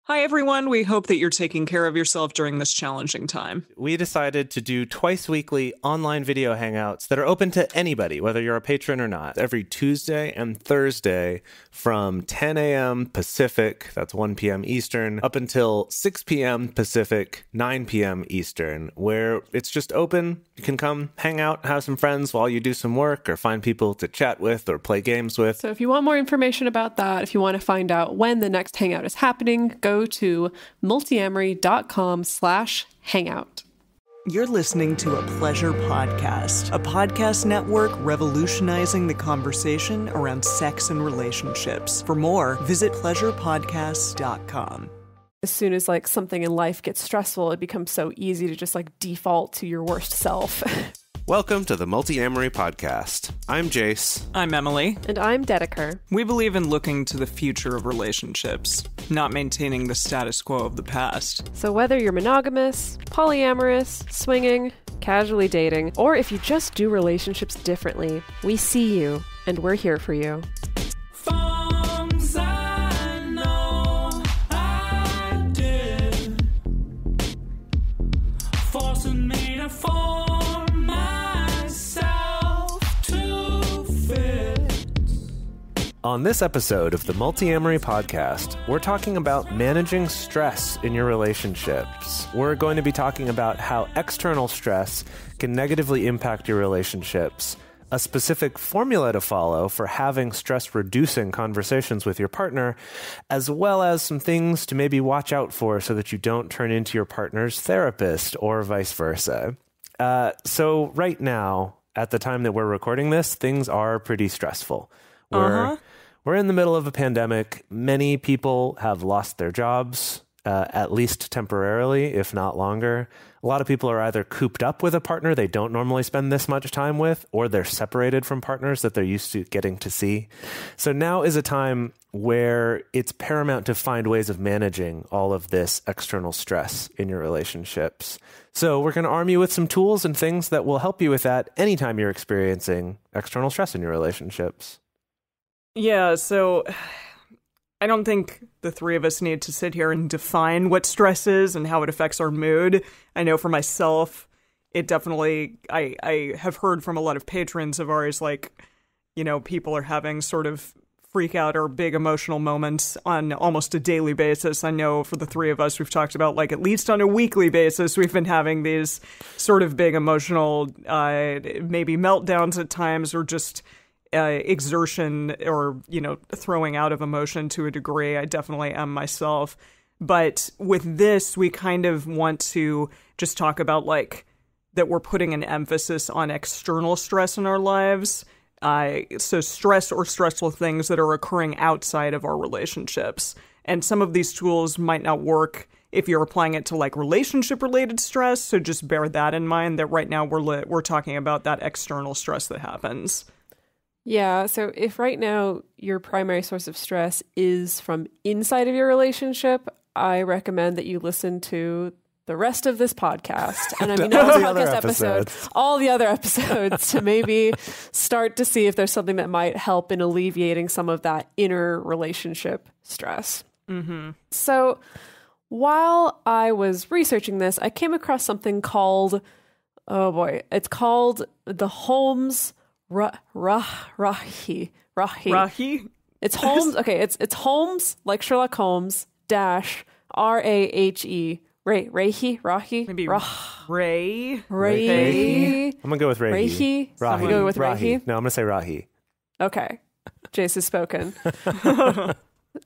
Hi, everyone. We hope that you're taking care of yourself during this challenging time. We decided to do twice weekly online video hangouts that are open to anybody, whether you're a patron or not, every Tuesday and Thursday from 10 a.m. Pacific, that's 1 p.m. Eastern, up until 6 p.m. Pacific, 9 p.m. Eastern, where it's just open. You can come hang out, have some friends while you do some work, or find people to chat with or play games with. So if you want more information about that, if you want to find out when the next hangout is happening, go to multiamory.com/hangout. You're listening to a Pleasure Podcast, a podcast network revolutionizing the conversation around sex and relationships. For more, visit pleasurepodcasts.com. As soon as something in life gets stressful, it becomes so easy to just default to your worst self. Welcome to the Multiamory Podcast. I'm Jace. I'm Emily. And I'm Dedeker. We believe in looking to the future of relationships, not maintaining the status quo of the past. So whether you're monogamous, polyamorous, swinging, casually dating, or if you just do relationships differently, we see you, and we're here for you. On this episode of the Multiamory Podcast, we're talking about managing stress in your relationships. We're going to be talking about how external stress can negatively impact your relationships, a specific formula to follow for having stress-reducing conversations with your partner, as well as some things to maybe watch out for so that you don't turn into your partner's therapist or vice versa. So right now, at the time that we're recording this, things are pretty stressful. We're in the middle of a pandemic. Many people have lost their jobs, at least temporarily, if not longer. A lot of people are either cooped up with a partner they don't normally spend this much time with, or they're separated from partners that they're used to getting to see. So now is a time where it's paramount to find ways of managing all of this external stress in your relationships. So we're going to arm you with some tools and things that will help you with that anytime you're experiencing external stress in your relationships. Yeah, so I don't think the three of us need to sit here and define what stress is and how it affects our mood. I know for myself, it definitely, I have heard from a lot of patrons of ours, people are having sort of freak out or big emotional moments on almost a daily basis. I know for the three of us, we've talked about at least on a weekly basis, we've been having these sort of big emotional, maybe meltdowns at times, or just exertion or, throwing out of emotion to a degree. I definitely am myself. But with this, we kind of want to just talk about that we're putting an emphasis on external stress in our lives. So stress or stressful things that are occurring outside of our relationships. And some of these tools might not work if you're applying it to relationship related stress. So just bear that in mind, that right now we're talking about that external stress that happens. Yeah, so if right now your primary source of stress is from inside of your relationship, I recommend that you listen to the rest of this podcast. And I mean, not the podcast episode, all the other episodes, to maybe start to see if there's something that might help in alleviating some of that inner relationship stress. Mm-hmm. So while I was researching this, I came across something called, it's called the Holmes Rahi. It's Holmes. Okay, it's Holmes, like Sherlock Holmes dash Rahe. Rahi. Maybe Ray. I'm gonna go with Rahi. I'm gonna go with Rahi. No, I'm gonna say Rahi. Okay, Jace has spoken.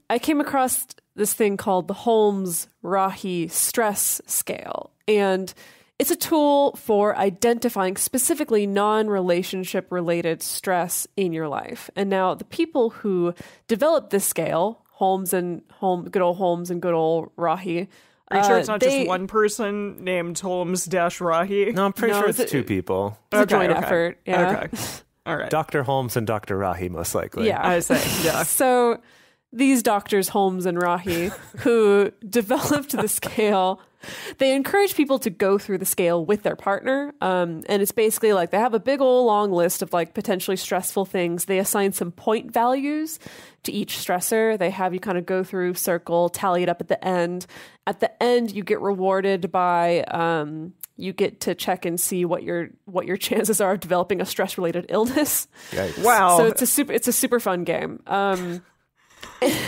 I came across this thing called the Holmes Rahi stress scale, and it's a tool for identifying specifically non-relationship related stress in your life. And now the people who developed this scale, good old Holmes and good old Rahi. Are you sure it's not just one person named Holmes-Rahi? No, I'm pretty sure it's two people. It's a joint effort. Yeah. Okay. All right. Dr. Holmes and Dr. Rahi, most likely. Yeah. I say, yeah. So these doctors, Holmes and Rahi, who developed the scale, They encourage people to go through the scale with their partner. And it's basically like they have a big old long list of like potentially stressful things. They assign some point values to each stressor. They have you kind of go through, circle, tally it up at the end. At the end, you get rewarded by you get to check and see what your chances are of developing a stress-related illness. Yikes. Wow. So it's a super fun game.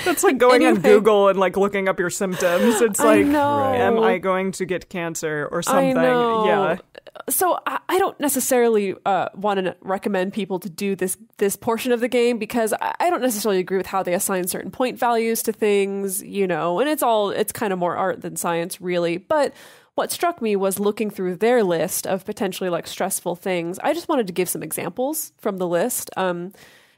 That's like going on Google and like looking up your symptoms. It's like, am I going to get cancer or something? I know. Yeah. So I don't necessarily want to recommend people to do this portion of the game because I don't necessarily agree with how they assign certain point values to things, you know, and it's kind of more art than science, really. But what struck me was looking through their list of potentially like stressful things. I just wanted to give some examples from the list.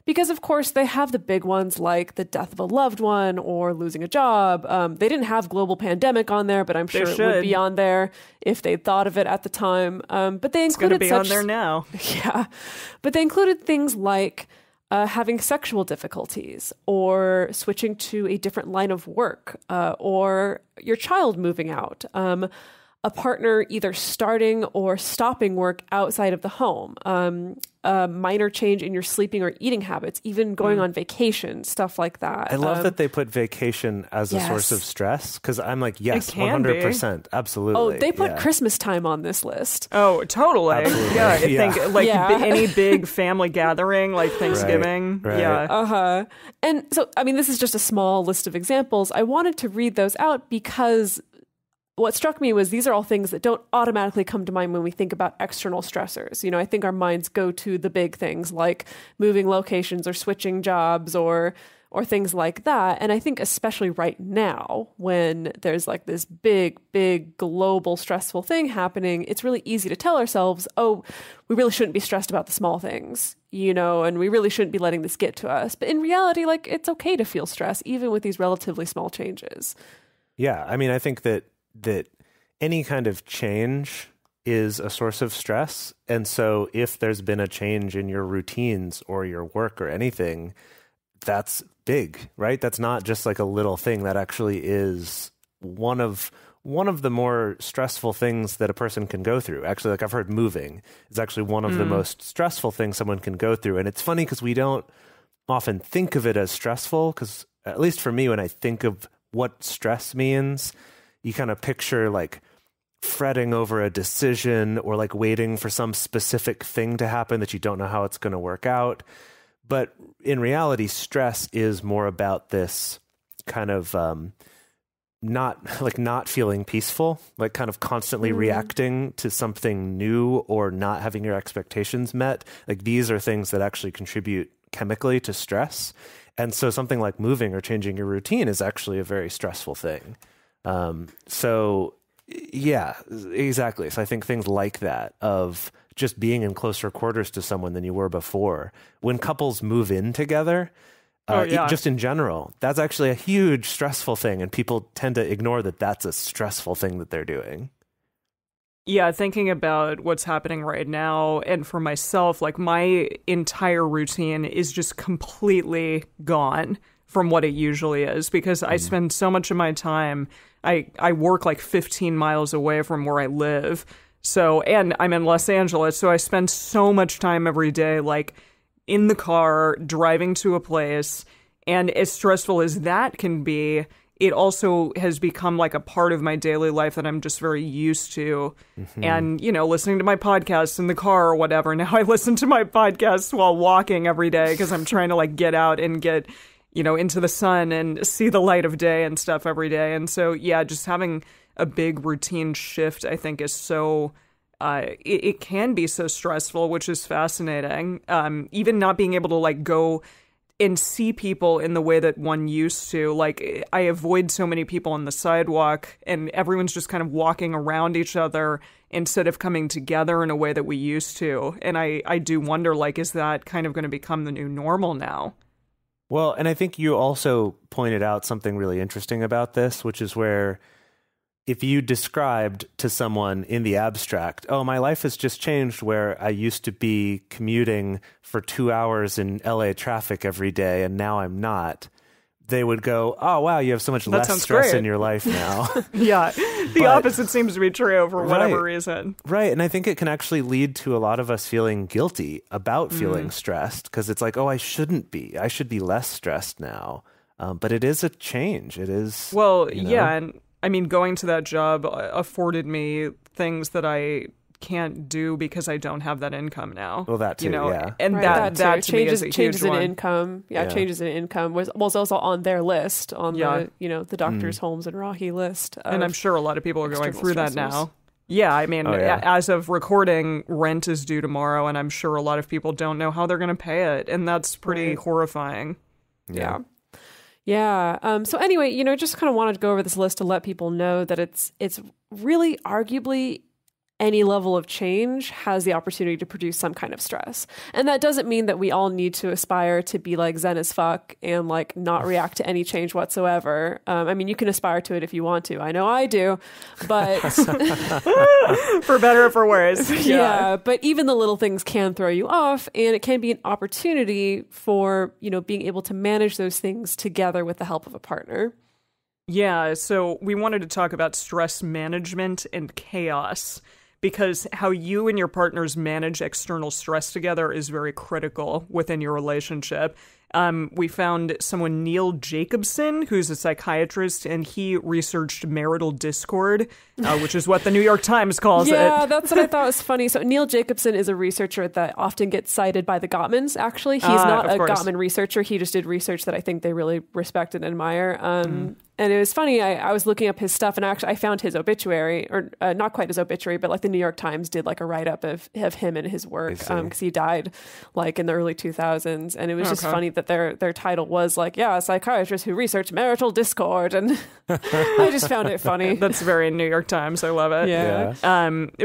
Because, of course, they have the big ones like the death of a loved one or losing a job. They didn't have global pandemic on there, but I'm sure it would be on there if they thought of it at the time. But they included it's going to be on there now. Yeah. But they included things like having sexual difficulties or switching to a different line of work or your child moving out. A partner either starting or stopping work outside of the home, a minor change in your sleeping or eating habits, even going on vacation, stuff like that. I love that they put vacation as a source of stress because I'm like, yes, 100%. Absolutely. Oh, they put Christmas time on this list. Oh, totally. Absolutely. Yeah, I think like any big family gathering, like Thanksgiving. Right. Yeah. And so, I mean, this is just a small list of examples. I wanted to read those out because what struck me was these are all things that don't automatically come to mind when we think about external stressors. You know, I think our minds go to the big things like moving locations or switching jobs or things like that. And I think especially right now when there's like this big global stressful thing happening, it's really easy to tell ourselves, oh, we really shouldn't be stressed about the small things, you know, and we really shouldn't be letting this get to us. But in reality, like it's okay to feel stress even with these relatively small changes. Yeah. I mean, I think that any kind of change is a source of stress. And so if there's been a change in your routines or your work or anything, that's big, right? That's not just like a little thing. That actually is one of the more stressful things that a person can go through. Actually, like I've heard moving is actually one of the most stressful things someone can go through. And it's funny because we don't often think of it as stressful because at least for me, when I think of what stress means, you kind of picture like fretting over a decision or like waiting for some specific thing to happen that you don't know how it's going to work out. But in reality, stress is more about this kind of not feeling peaceful, like kind of constantly reacting to something new or not having your expectations met. Like these are things that actually contribute chemically to stress. And so something like moving or changing your routine is actually a very stressful thing. So yeah, exactly. So I think things like that of just being in closer quarters to someone than you were before. When couples move in together, just in general, that's actually a huge stressful thing. And people tend to ignore that that's a stressful thing that they're doing. Yeah, thinking about what's happening right now, and for myself, like my entire routine is just completely gone from what it usually is because I spend so much of my time, I work like 15 miles away from where I live. So, and I'm in Los Angeles, so I spend so much time every day, like in the car, driving to a place. And as stressful as that can be, it also has become like a part of my daily life that I'm just very used to. And, you know, listening to my podcasts in the car or whatever. Now I listen to my podcasts while walking every day because I'm trying to like get out and get, you know, into the sun and see the light of day and stuff every day. And so, yeah, just having a big routine shift, I think, is so, it can be so stressful, which is fascinating. Even not being able to like go and see people in the way that one used to. Like, I avoid so many people on the sidewalk and everyone's just kind of walking around each other instead of coming together in a way that we used to. And I do wonder, like, is that kind of going to become the new normal now? Well, and I think you also pointed out something really interesting about this, which is where if you described to someone in the abstract, oh, my life has just changed where I used to be commuting for 2 hours in LA traffic every day and now I'm not, they would go, oh, wow, you have so much less stress great. in your life now. Yeah. The opposite seems to be true for whatever reason. Right. And I think it can actually lead to a lot of us feeling guilty about feeling stressed because it's like, oh, I shouldn't be. I should be less stressed now. But it is a change. It is. Well, yeah. And I mean, going to that job afforded me things that I can't do because I don't have that income now. Well, that too, yeah. And right, that to me is a huge changes in one. income. Yeah, changes in income was also on their list, on the, the doctors, Holmes and Rahi list. And I'm sure a lot of people are going through that stressors. now. Yeah, I mean, as of recording, rent is due tomorrow, and I'm sure a lot of people don't know how they're going to pay it, and that's pretty horrifying. Yeah. So anyway, just kind of wanted to go over this list to let people know that it's really arguably any level of change has the opportunity to produce some kind of stress. And that doesn't mean that we all need to aspire to be like zen as fuck and like not react to any change whatsoever. I mean, you can aspire to it if you want to. I know I do, but for better or for worse. Yeah, but even the little things can throw you off, and it can be an opportunity for, being able to manage those things together with the help of a partner. Yeah, so we wanted to talk about stress management and chaos, because how you and your partners manage external stress together is very critical within your relationship. We found someone, Neil Jacobson, who's a psychiatrist, and he researched marital discord, which is what the New York Times calls it. Yeah, that's what I thought was funny. So Neil Jacobson is a researcher that often gets cited by the Gottmans, actually. He's not a Gottman researcher. He just did research that I think they really respect and admire. And it was funny, I was looking up his stuff, and actually I found his obituary, or not quite his obituary, but like the New York Times did like a write-up of him and his work, because he died like in the early 2000s. And it was just funny that their title was like, a psychiatrist who researched marital discord. And I just found it funny. That's very New York Times. I love it. Yeah.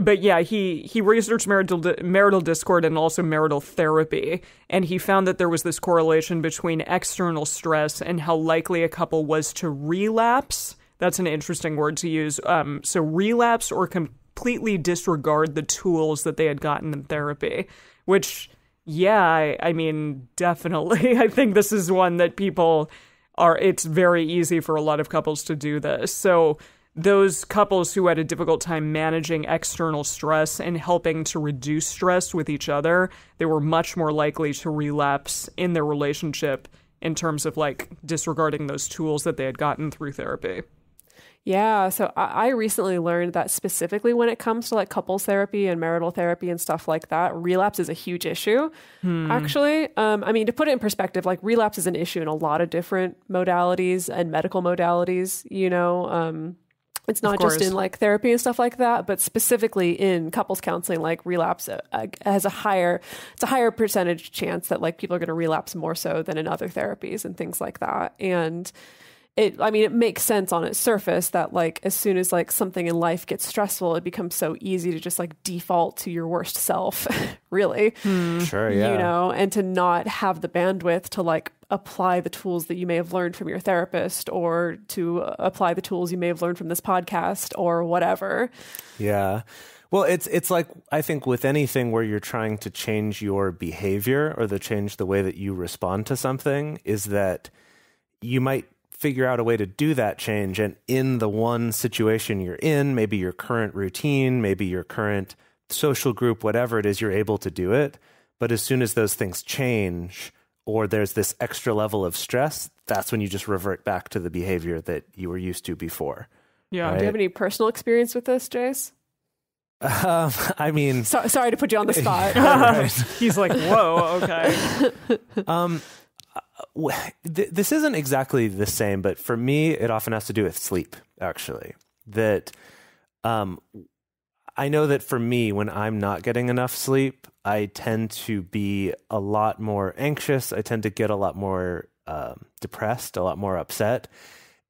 But yeah, he researched marital discord and also marital therapy. And he found that there was this correlation between external stress and how likely a couple was to relapse. That's an interesting word to use. So relapse or completely disregard the tools that they had gotten in therapy, which, I mean, definitely. I think this is one that it's very easy for a lot of couples to do this. So those couples who had a difficult time managing external stress and helping to reduce stress with each other, they were much more likely to relapse in their relationship in terms of like disregarding those tools that they had gotten through therapy. Yeah, so I recently learned that specifically when it comes to like couples therapy and marital therapy and stuff like that, relapse is a huge issue, actually. I mean, to put it in perspective, like relapse is an issue in a lot of different modalities and medical modalities, It's not just in like therapy and stuff like that, but specifically in couples counseling, like relapse has a higher percentage chance that like people are going to relapse more so than in other therapies and things like that. And it makes sense on its surface that like as soon as like something in life gets stressful, it becomes so easy to just like default to your worst self, really. Sure, yeah. And to not have the bandwidth to like apply the tools that you may have learned from your therapist or to apply the tools you may have learned from this podcast or whatever. Yeah. Well, it's like, I think with anything where you're trying to change your behavior or change the way that you respond to something, is that you might figure out a way to do that change. And in the one situation you're in, maybe your current routine, maybe your current social group, whatever it is, you're able to do it. But as soon as those things change, or there's this extra level of stress, that's when you just revert back to the behavior that you were used to before. Yeah. Right? Do you have any personal experience with this, Jace? I mean... sorry to put you on the spot. He's like, whoa, okay. This isn't exactly the same, but for me, it often has to do with sleep, actually. That I know that for me, when I'm not getting enough sleep, I tend to be a lot more anxious. I tend to get a lot more depressed, a lot more upset,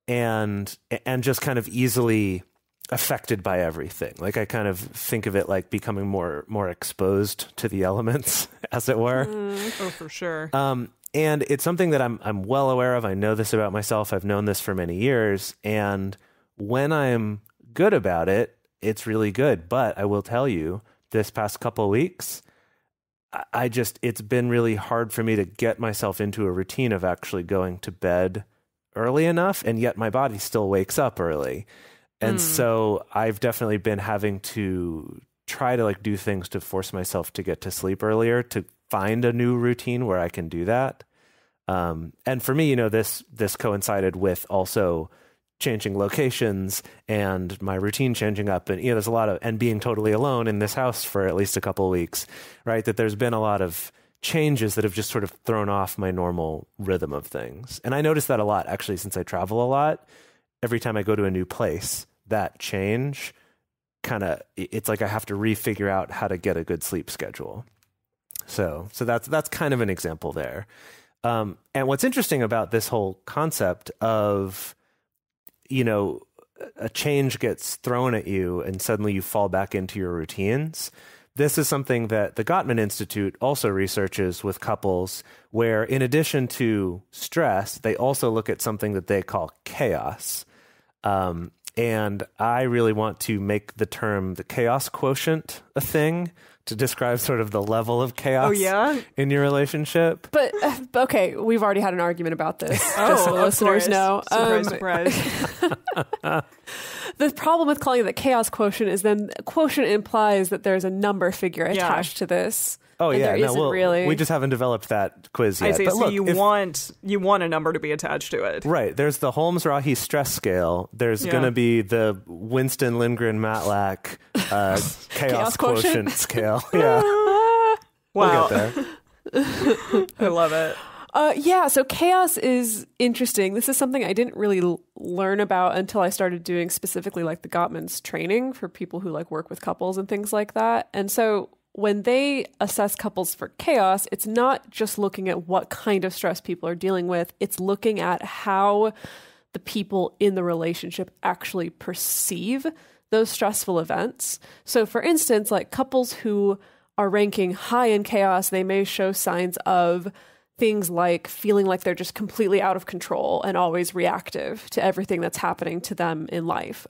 and just kind of easily affected by everything. Like I kind of think of it like becoming more exposed to the elements, as it were. Oh, for sure. And it's something that I'm well aware of. I know this about myself. I've known this for many years. And when I'm good about it, it's really good. But I will tell you, this past couple of weeks, it's been really hard for me to get myself into a routine of actually going to bed early enough, and yet my body still wakes up early. And so I've definitely been having to try to like do things to force myself to get to sleep earlier, to find a new routine where I can do that. And for me, this coincided with also changing locations and my routine changing up, and there's a lot of, and being totally alone in this house for at least a couple of weeks, right? That there's been a lot of changes that have just sort of thrown off my normal rhythm of things. And I notice that a lot actually, since I travel a lot. Every time I go to a new place, that change it's like I have to refigure out how to get a good sleep schedule. So that's kind of an example there. And what's interesting about this whole concept of, a change gets thrown at you and suddenly you fall back into your routines. This is something that the Gottman Institute also researches with couples, where in addition to stress, they also look at something that they call chaos. And I really want to make the term the chaos quotient a thing to describe sort of the level of chaos in your relationship. But, okay, we've already had an argument about this, just so the listeners know. Surprise. The problem with calling it the chaos quotient is then quotient implies that there's a number figure attached to this. Oh, and yeah. there isn't really. We just haven't developed that quiz yet. I see. But so look, you want a number to be attached to it. Right. There's the Holmes-Rahe stress scale. There's going to be the Winston Lindgren-Matlack chaos quotient scale. Yeah. Wow. We'll get there. I love it. So chaos is interesting. This is something I didn't really learn about until I started doing specifically like the Gottman's training for people who like work with couples and things like that. And so when they assess couples for chaos, it's not just looking at what kind of stress people are dealing with. It's looking at how the people in the relationship actually perceive those stressful events. So for instance, like couples who are ranking high in chaos, they may show signs of things like feeling like they're just completely out of control and always reactive to everything that's happening to them in life,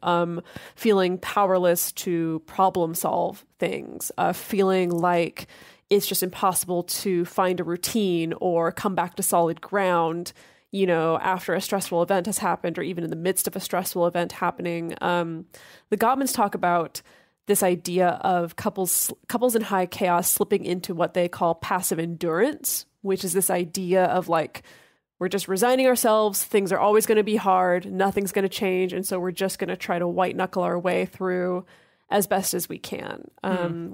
feeling powerless to problem solve things, feeling like it's just impossible to find a routine or come back to solid ground, after a stressful event has happened or even in the midst of a stressful event happening. The Gottmans talk about this idea of couples in high chaos slipping into what they call passive endurance, which is this idea of like, we're just resigning ourselves. Things are always going to be hard. Nothing's going to change. And so we're just going to try to white knuckle our way through as best as we can,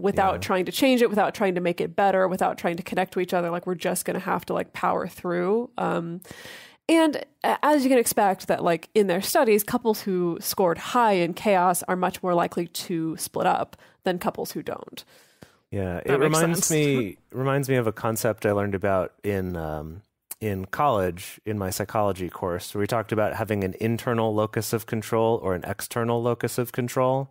without trying to change it, without trying to make it better, without trying to connect to each other. Like we're just going to have to like power through. And as you can expect that like in their studies, couples who scored high in chaos are much more likely to split up than couples who don't. Yeah, it reminds me of a concept I learned about in college in my psychology course, where we talked about having an internal locus of control or an external locus of control.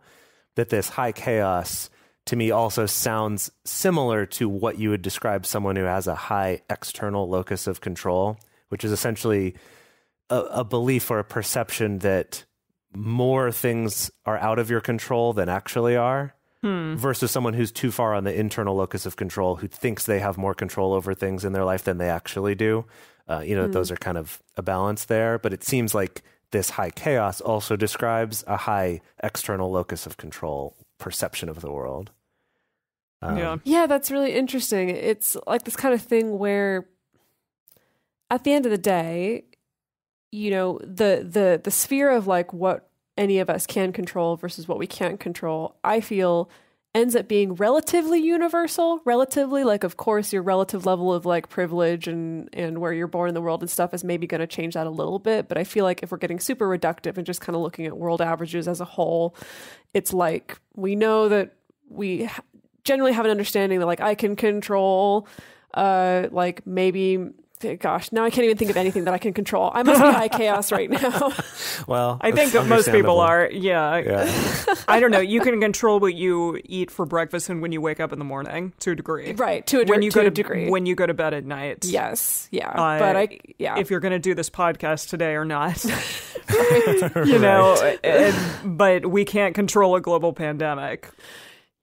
That this high chaos to me also sounds similar to what you would describe someone who has a high external locus of control, which is essentially a belief or a perception that more things are out of your control than actually are. Versus someone who's too far on the internal locus of control, who thinks they have more control over things in their life than they actually do. Those are kind of a balance there. But it seems like this high chaos also describes a high external locus of control perception of the world. Yeah, that's really interesting. It's like this kind of thing where at the end of the day, the sphere of like what any of us can control versus what we can't control, I feel ends up being relatively universal. Relatively, like, of course, your relative level of like privilege and where you're born in the world and stuff is maybe going to change that a little bit. But I feel like if we're getting super reductive and just kind of looking at world averages as a whole, it's like we know that we generally have an understanding that like I can control, like maybe. Gosh, now I can't even think of anything that I can control. I must be high chaos right now. Well, I think that most people are. Yeah. I don't know. You can control what you eat for breakfast and when you wake up in the morning to a degree. Right. To a degree. When you go to bed at night. Yes. Yeah. But if you're going to do this podcast today or not, but we can't control a global pandemic.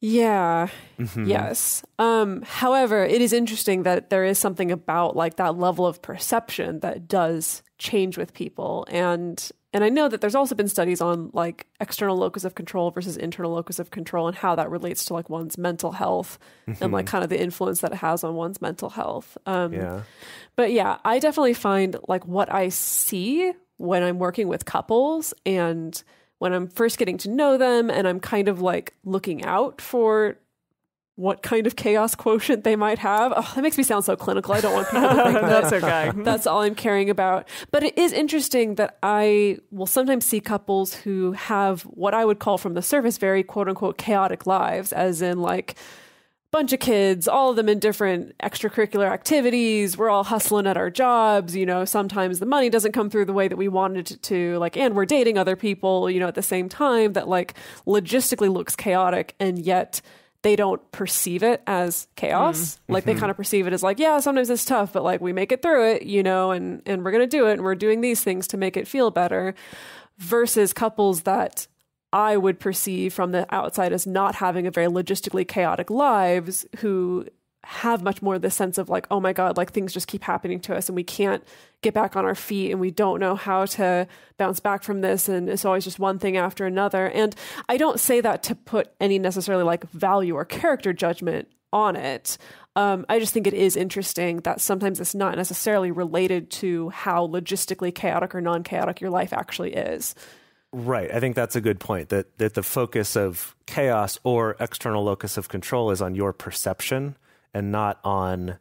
Yeah. Yes. However, it is interesting that there is something about like that level of perception that does change with people. And I know that there's also been studies on like external locus of control versus internal locus of control and how that relates to like one's mental health and like kind of the influence that it has on one's mental health. But yeah, I definitely find like what I see when I'm working with couples and when I'm first getting to know them and I'm kind of like looking out for what kind of chaos quotient they might have. Oh, that makes me sound so clinical. I don't want people to think That's okay. that's all I'm caring about. But it is interesting that I will sometimes see couples who have what I would call from the surface very quote unquote chaotic lives, as in like bunch of kids, all of them in different extracurricular activities. We're all hustling at our jobs. You know, sometimes the money doesn't come through the way that we wanted it to, like, and we're dating other people, you know, at the same time that like logistically looks chaotic and yet they don't perceive it as chaos. Like they kind of perceive it as like, yeah, sometimes it's tough, but like we make it through it, you know, and we're going to do it. And we're doing these things to make it feel better versus couples that I would perceive from the outside as not having a very logistically chaotic lives, who have much more this sense of like, oh my God, like things just keep happening to us and we can't get back on our feet and we don't know how to bounce back from this. And it's always just one thing after another. And I don't say that to put any necessarily like value or character judgment on it. I just think it is interesting that sometimes it's not necessarily related to how logistically chaotic or non-chaotic your life actually is. Right. I think that's a good point, that the focus of chaos or external locus of control is on your perception and not on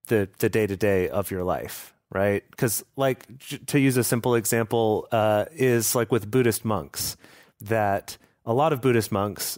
the day-to-day of your life, right? Because like to use a simple example is like with Buddhist monks, that a lot of Buddhist monks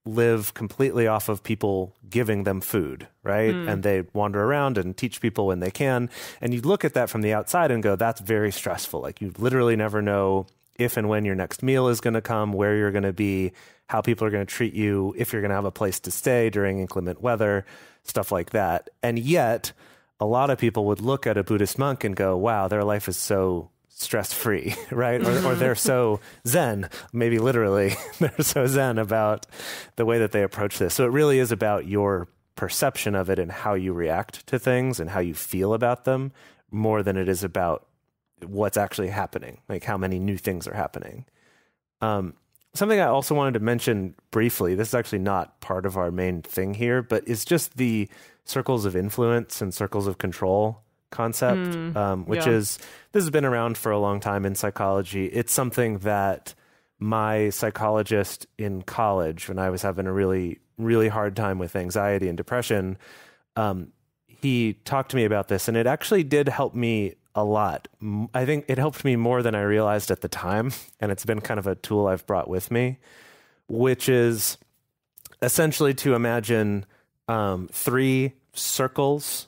live completely off of people giving them food, right? And they wander around and teach people when they can. And you look at that from the outside and go, that's very stressful. Like you literally never know if and when your next meal is going to come, where you're going to be, how people are going to treat you, if you're going to have a place to stay during inclement weather, stuff like that. And yet, a lot of people would look at a Buddhist monk and go, wow, their life is so stress-free, right? Or they're so zen, maybe literally, they're so zen about the way that they approach this. So it really is about your perception of it and how you react to things and how you feel about them, more than it is about what's actually happening, like how many new things are happening. Something I also wanted to mention briefly, this is actually not part of our main thing here, but it's just the circles of influence and circles of control concept, which is, this has been around for a long time in psychology. It's something that my psychologist in college, when I was having a really, really hard time with anxiety and depression, he talked to me about this, and it actually did help me a lot. I think it helped me more than I realized at the time, and it's been kind of a tool I've brought with me, which is essentially to imagine 3 circles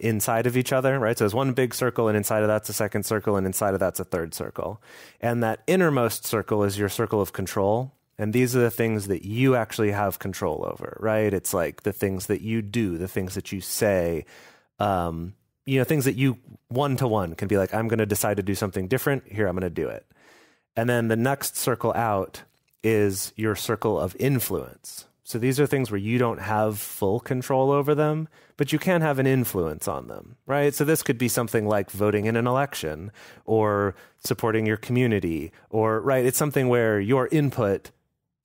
inside of each other, right? So there's one big circle, and inside of that's a second circle, and inside of that's a third circle. And that innermost circle is your circle of control. And these are the things that you actually have control over, right? It's like the things that you do, the things that you say, things that you one-to-one can be like, I'm going to decide to do something different. Here, I'm going to do it. And then the next circle out is your circle of influence. So these are things where you don't have full control over them, but you can have an influence on them, right? So this could be something like voting in an election or supporting your community, or, right, it's something where your input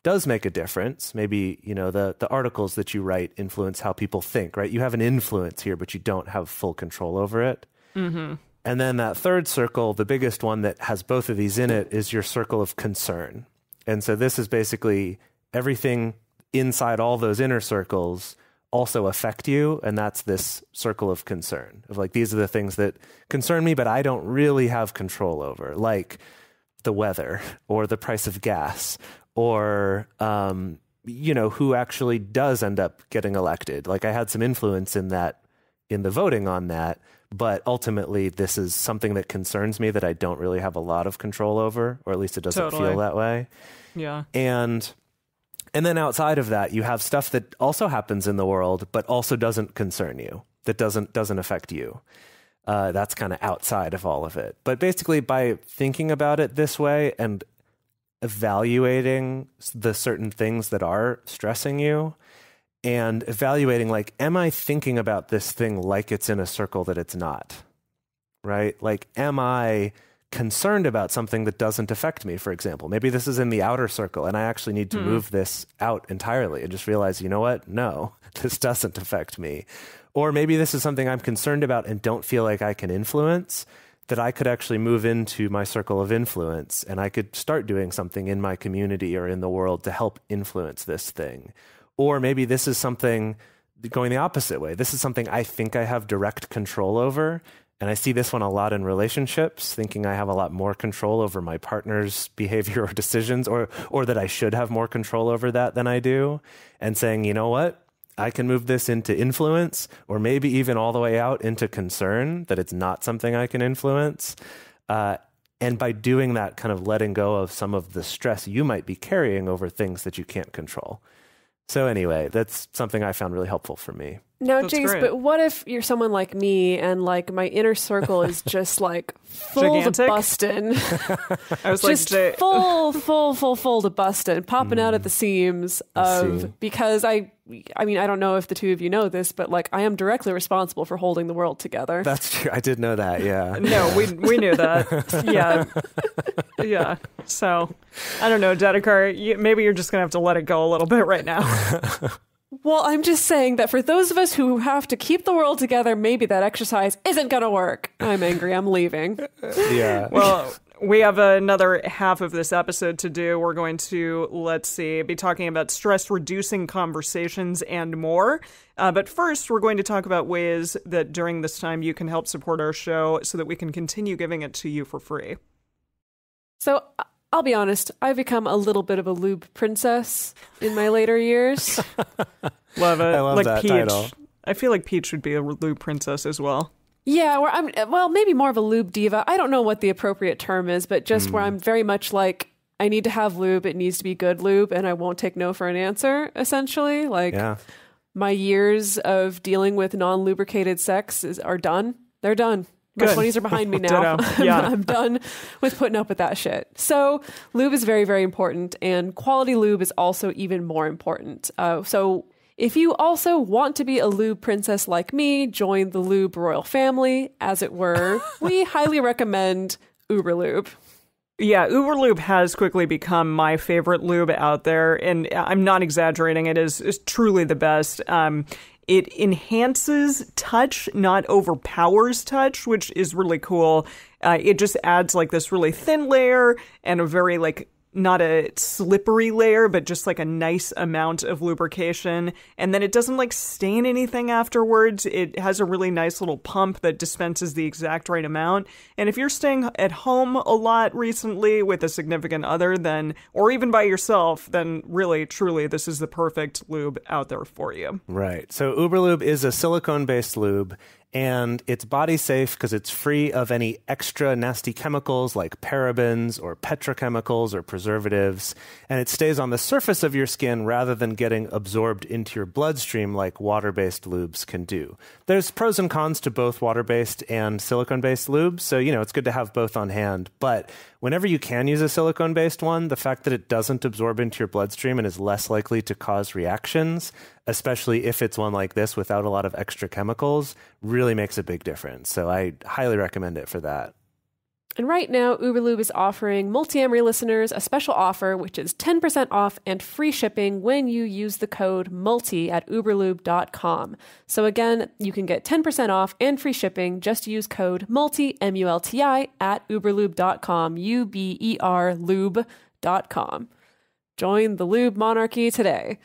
does make a difference. Maybe, the articles that you write influence how people think, right? You have an influence here, but you don't have full control over it. And then that third circle, the biggest one that has both of these in it, is your circle of concern. And so this is basically everything inside all those inner circles also affect you. And that's this circle of concern of like, these are the things that concern me, but I don't really have control over, like the weather or the price of gas, or, who actually does end up getting elected. Like I had some influence in that, in the voting on that, but ultimately this is something that concerns me that I don't really have a lot of control over, or at least it doesn't feel that way. Yeah. And then outside of that, you have stuff that also happens in the world, but also doesn't concern you, that doesn't affect you. That's kind of outside of all of it. But basically by thinking about it this way and evaluating the certain things that are stressing you and evaluating, like, am I thinking about this thing like it's in a circle that it's not, right? Like, am I concerned about something that doesn't affect me, for example? Maybe this is in the outer circle and I actually need to move this out entirely and just realize, you know what? No, this doesn't affect me. Or maybe this is something I'm concerned about and don't feel like I can influence, that I could actually move into my circle of influence and I could start doing something in my community or in the world to help influence this thing. Or maybe this is something going the opposite way. This is something I think I have direct control over. And I see this one a lot in relationships, thinking I have a lot more control over my partner's behavior or decisions, or that I should have more control over that than I do. And saying, you know what? I can move this into influence, or maybe even all the way out into concern, that it's not something I can influence. And by doing that, kind of letting go of some of the stress you might be carrying over things that you can't control. So anyway, that's something I found really helpful for me. Now, That's Jace, great. but what if you're someone like me and like my inner circle is just like full Gigantic? to busting, I was just like, full to busting, popping out at the seams see. because I mean, I don't know if the two of you know this, but like I am directly responsible for holding the world together. That's true. I did know that. Yeah. no, we knew that. Yeah. Yeah. So, I don't know, Dedekar, maybe you're just going to have to let it go a little bit right now. Well, I'm just saying that for those of us who have to keep the world together, maybe that exercise isn't going to work. I'm angry. I'm leaving. Yeah. Well, we have another half of this episode to do. We're going to, be talking about stress-reducing conversations and more. But first, we're going to talk about ways that during this time you can help support our show so that we can continue giving it to you for free. So I'll be honest, I've become a little bit of a lube princess in my later years. Love it. I love like that Peach. title. I feel like Peach would be a lube princess as well. Yeah, where maybe more of a lube diva. I don't know what the appropriate term is, but just where I'm very much like, I need to have lube. It needs to be good lube, and I won't take no for an answer, essentially. Like, my years of dealing with non-lubricated sex are done. They're done. My Good. 20s are behind me now. Yeah. I'm done with putting up with that shit. So lube is very, very important, and quality lube is also even more important. So if you also want to be a lube princess like me, join the lube royal family, as it were. We highly recommend Uberlube. Yeah, Uberlube has quickly become my favorite lube out there, and I'm not exaggerating. It is truly the best. It enhances touch, not overpowers touch, which is really cool. It just adds like this really thin layer and a very like not a slippery layer, but just like a nice amount of lubrication. And then it doesn't like stain anything afterwards. It has a really nice little pump that dispenses the exact right amount. And if you're staying at home a lot recently with a significant other, then, or even by yourself, then really, truly, this is the perfect lube out there for you. Right. So Uberlube is a silicone-based lube, and it's body safe because it's free of any extra nasty chemicals like parabens or petrochemicals or preservatives, and it stays on the surface of your skin rather than getting absorbed into your bloodstream like water-based lubes can do. There's pros and cons to both water-based and silicone-based lubes, so it's good to have both on hand, but whenever you can use a silicone-based one, the fact that it doesn't absorb into your bloodstream and is less likely to cause reactions, especially if it's one like this without a lot of extra chemicals, really makes a big difference. So I highly recommend it for that. And right now, Uberlube is offering Multiamory listeners a special offer, which is 10% off and free shipping when you use the code MULTI at uberlube.com. So again, you can get 10% off and free shipping. Just use code MULTI, M-U-L-T-I, at uberlube.com, U-B-E-R lube.com. Join the lube monarchy today.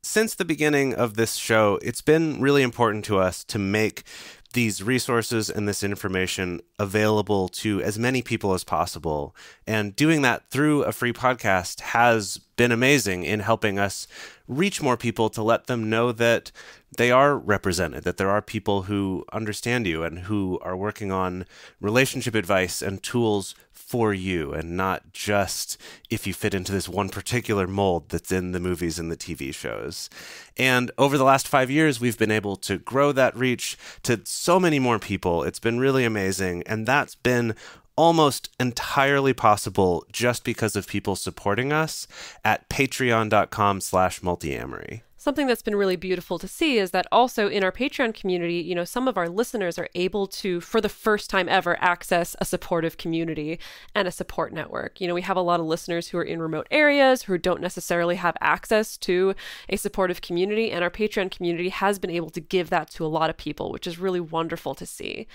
Since the beginning of this show, it's been really important to us to make these resources and this information available to as many people as possible. And doing that through a free podcast has been amazing in helping us reach more people to let them know that they are represented, that there are people who understand you and who are working on relationship advice and tools for you, and not just if you fit into this one particular mold that's in the movies and the TV shows. And over the last 5 years, we've been able to grow that reach to so many more people. It's been really amazing. And that's been almost entirely possible just because of people supporting us at patreon.com/multiamory. Something that's been really beautiful to see is that also in our Patreon community, you know, some of our listeners are able to, for the first time ever, access a supportive community and a support network. You know, we have a lot of listeners who are in remote areas who don't necessarily have access to a supportive community, and our Patreon community has been able to give that to a lot of people, which is really wonderful to see.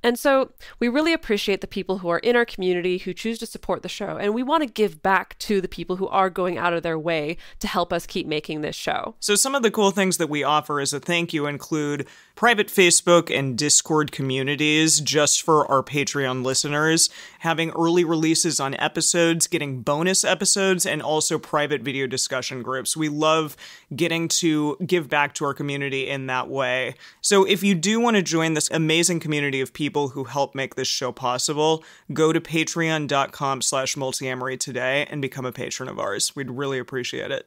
And so we really appreciate the people who are in our community who choose to support the show, and we want to give back to the people who are going out of their way to help us keep making this show. So some of the cool things that we offer as a thank you include private Facebook and Discord communities just for our Patreon listeners, having early releases on episodes, getting bonus episodes, and also private video discussion groups. We love getting to give back to our community in that way. So if you do want to join this amazing community of people who help make this show possible, go to patreon.com/multiamory today and become a patron of ours. We'd really appreciate it.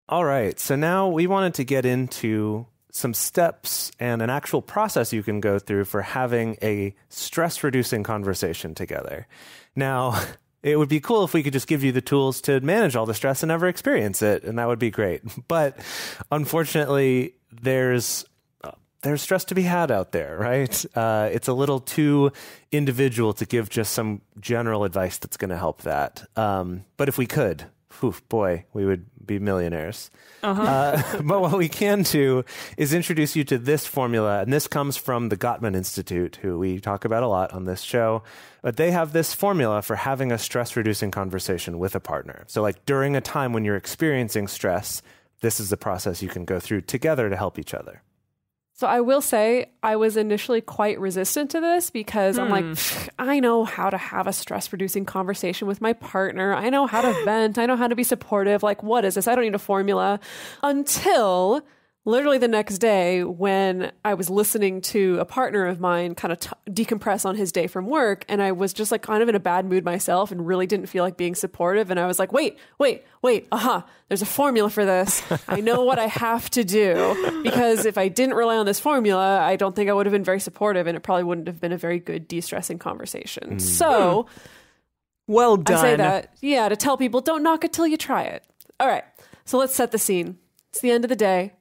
All right, so now we wanted to get into some steps and an actual process you can go through for having a stress-reducing conversation together. Now, it would be cool if we could just give you the tools to manage all the stress and never experience it, and that would be great. But unfortunately, there's stress to be had out there, right? It's a little too individual to give just some general advice that's going to help that. But if we could, boy, we would be millionaires. But what we can do is introduce you to this formula, and this comes from the Gottman Institute, who we talk about a lot on this show. But they have this formula for having a stress-reducing conversation with a partner. So like during a time when you're experiencing stress, this is the process you can go through together to help each other. So I will say I was initially quite resistant to this because I'm like, I know how to have a stress-reducing conversation with my partner. I know how to vent. I know how to be supportive. Like, what is this? I don't need a formula. Until literally the next day when I was listening to a partner of mine kind of decompress on his day from work, and I was just like kind of in a bad mood myself and really didn't feel like being supportive. And I was like, wait, there's a formula for this. I know what I have to do, because if I didn't rely on this formula, I don't think I would have been very supportive, and it probably wouldn't have been a very good de-stressing conversation. So well done. I say that, to tell people, don't knock it till you try it. All right, so let's set the scene. It's the end of the day.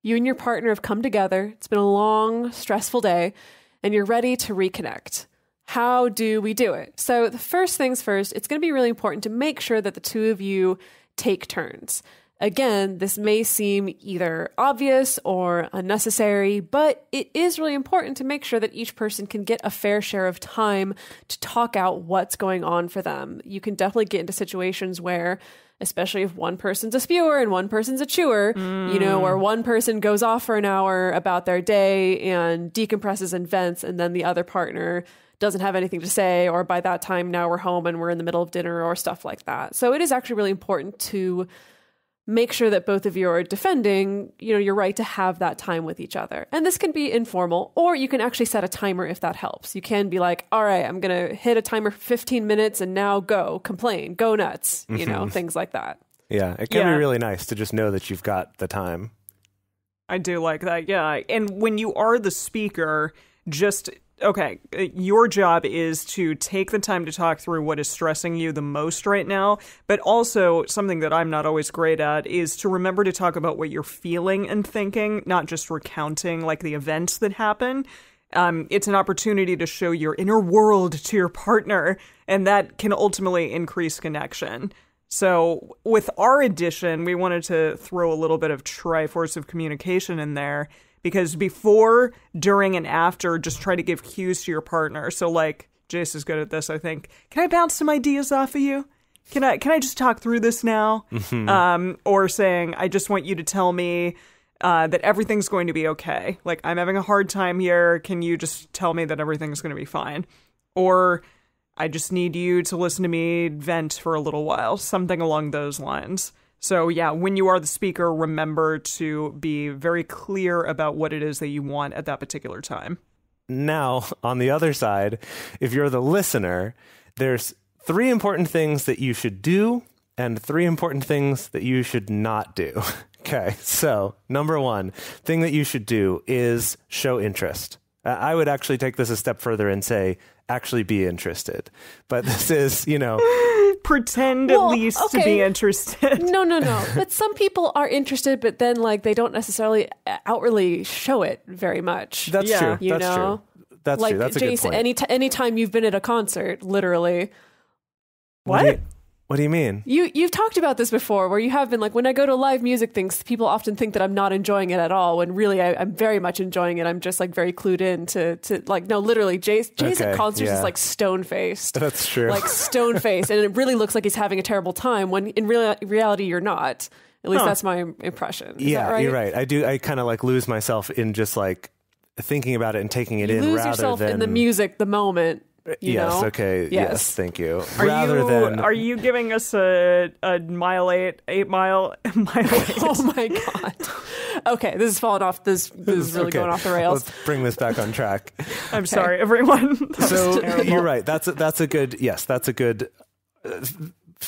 You and your partner have come together. It's been a long, stressful day, and you're ready to reconnect. How do we do it? So the first things first, it's going to be really important to make sure that the two of you take turns. Again, this may seem either obvious or unnecessary, but it is really important to make sure that each person can get a fair share of time to talk out what's going on for them. You can definitely get into situations where, especially if one person's a spewer and one person's a chewer, where one person goes off for an hour about their day and decompresses and vents, and then the other partner doesn't have anything to say, or by that time now we're home and we're in the middle of dinner or stuff like that. So it is actually really important to make sure that both of you are defending, your right to have that time with each other. And this can be informal, or you can actually set a timer if that helps. You can be like, all right, I'm going to hit a timer for 15 minutes and now go complain, go nuts, things like that. Yeah, it can be really nice to just know that you've got the time. I do like that, yeah. And when you are the speaker, your job is to take the time to talk through what is stressing you the most right now, but also something that I'm not always great at is to remember to talk about what you're feeling and thinking, not just recounting like the events that happen. It's an opportunity to show your inner world to your partner, and that can ultimately increase connection. So with our edition, we wanted to throw a little bit of Triforce of communication in there, because before, during, and after, just try to give cues to your partner. So like, Jace is good at this, I think. Can I bounce some ideas off of you? Can I just talk through this now? Or saying, I just want you to tell me that everything's going to be okay. Like, I'm having a hard time here. Can you just tell me that everything's going to be fine? Or I just need you to listen to me vent for a little while. Something along those lines. So yeah, when you are the speaker, remember to be very clear about what it is that you want at that particular time. Now, on the other side, if you're the listener, there's 3 important things that you should do and 3 important things that you should not do. Okay, so number 1 thing that you should do is show interest. I would actually take this a step further and say actually be interested. But this is, pretend at least to be interested. No. But some people are interested, but then like they don't necessarily outwardly show it very much. That's true. That's true. That's like true. That's a Jason, good point. anytime you've been at a concert, literally. What? What do you mean? You've talked about this before, where you have been like, when I go to live music things, people often think that I'm not enjoying it at all, when really I'm very much enjoying it. I'm just like very clued in to like, no, literally, Jason at concerts is like stone faced. That's true. Like stone faced, and it really looks like he's having a terrible time. When in reality, you're not. At least that's my impression. Is that right? You're right. I kind of like lose myself in just like thinking about it and taking it in, lose rather yourself than in the music, the moment. Yes. Know? Okay. Yes. Thank you. Are you giving us a 8 mile eight? Oh my God. Okay, this is falling off. This is really going off the rails. Let's bring this back on track. I'm sorry, everyone. So you're right. That's a good. Yes, that's a good.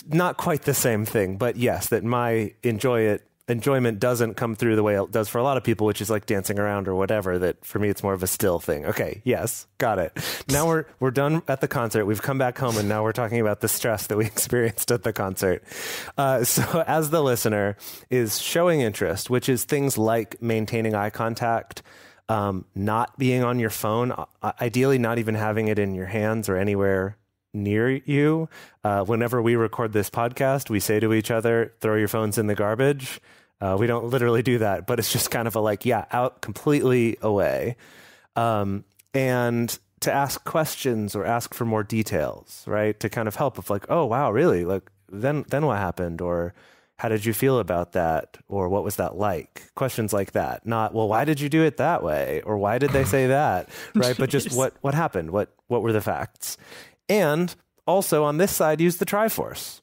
Not quite the same thing, but yes, that my enjoyment doesn't come through the way it does for a lot of people, which is like dancing around or whatever. That for me, it's more of a still thing. Okay, yes, got it. Now we're done at the concert. We've come back home, and now we're talking about the stress that we experienced at the concert. So as the listener is showing interest, which is things like maintaining eye contact, not being on your phone, ideally not even having it in your hands or anywhere near you. Whenever we record this podcast, we say to each other, throw your phones in the garbage. We don't literally do that, but it's just kind of a like, out completely away. And to ask questions or ask for more details, right? To kind of help if like, oh, wow, really? Like, then what happened? Or how did you feel about that? Or what was that like? Questions like that. Not, well, why did you do it that way? Or why did they say that? Right? But just what happened? What were the facts? And also on this side, use the Triforce,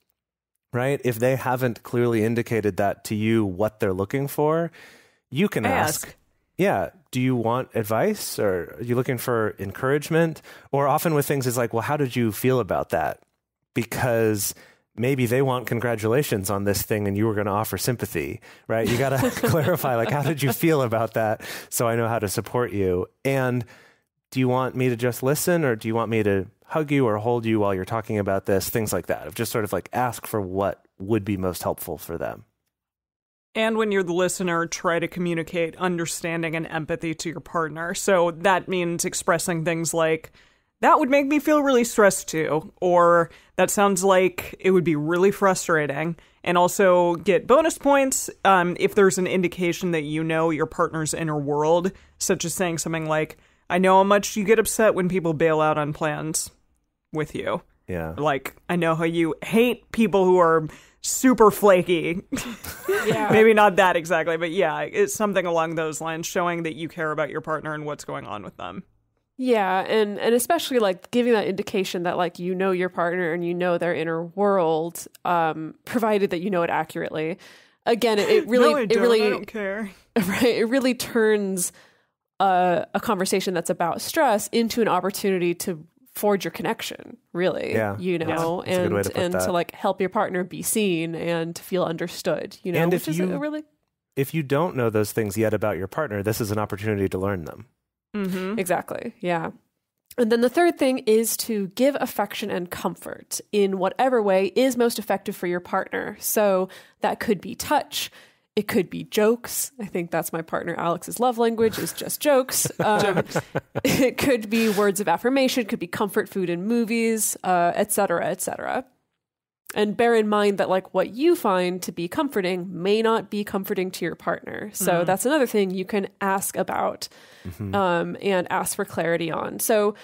right? If they haven't clearly indicated that to you, what they're looking for, you can ask. Do you want advice, or are you looking for encouragement? Or often with things is like, well, how did you feel about that? Because maybe they want congratulations on this thing and you were going to offer sympathy, right? You got to clarify, like, how did you feel about that? So I know how to support you. And do you want me to just listen, or do you want me to hug you or hold you while you're talking about this? Things like that. Of just sort of like ask for what would be most helpful for them. And when you're the listener, try to communicate understanding and empathy to your partner. So that means expressing things like, that would make me feel really stressed too, or that sounds like it would be really frustrating. And also get bonus points if there's an indication that you know your partner's inner world, such as saying something like, I know how much you get upset when people bail out on plans with you. Yeah. Like, I know how you hate people who are super flaky. Yeah. Maybe not that exactly, but yeah, it's something along those lines, showing that you care about your partner and what's going on with them. Yeah, and especially like giving that indication that like you know your partner and you know their inner world, provided that you know it accurately. Again, it really I don't care. Right, it really turns a conversation that's about stress into an opportunity to forge your connection, really. Yeah. And to like help your partner be seen and to feel understood, And if you don't know those things yet about your partner, this is an opportunity to learn them. Mm-hmm. Exactly. Yeah. And then the third thing is to give affection and comfort in whatever way is most effective for your partner. So that could be touch. It could be jokes. I think that's my partner Alex's love language, is just jokes. It could be words of affirmation. It could be comfort food and movies, et cetera, et cetera. And bear in mind that like what you find to be comforting may not be comforting to your partner. So that's another thing you can ask about and ask for clarity on. So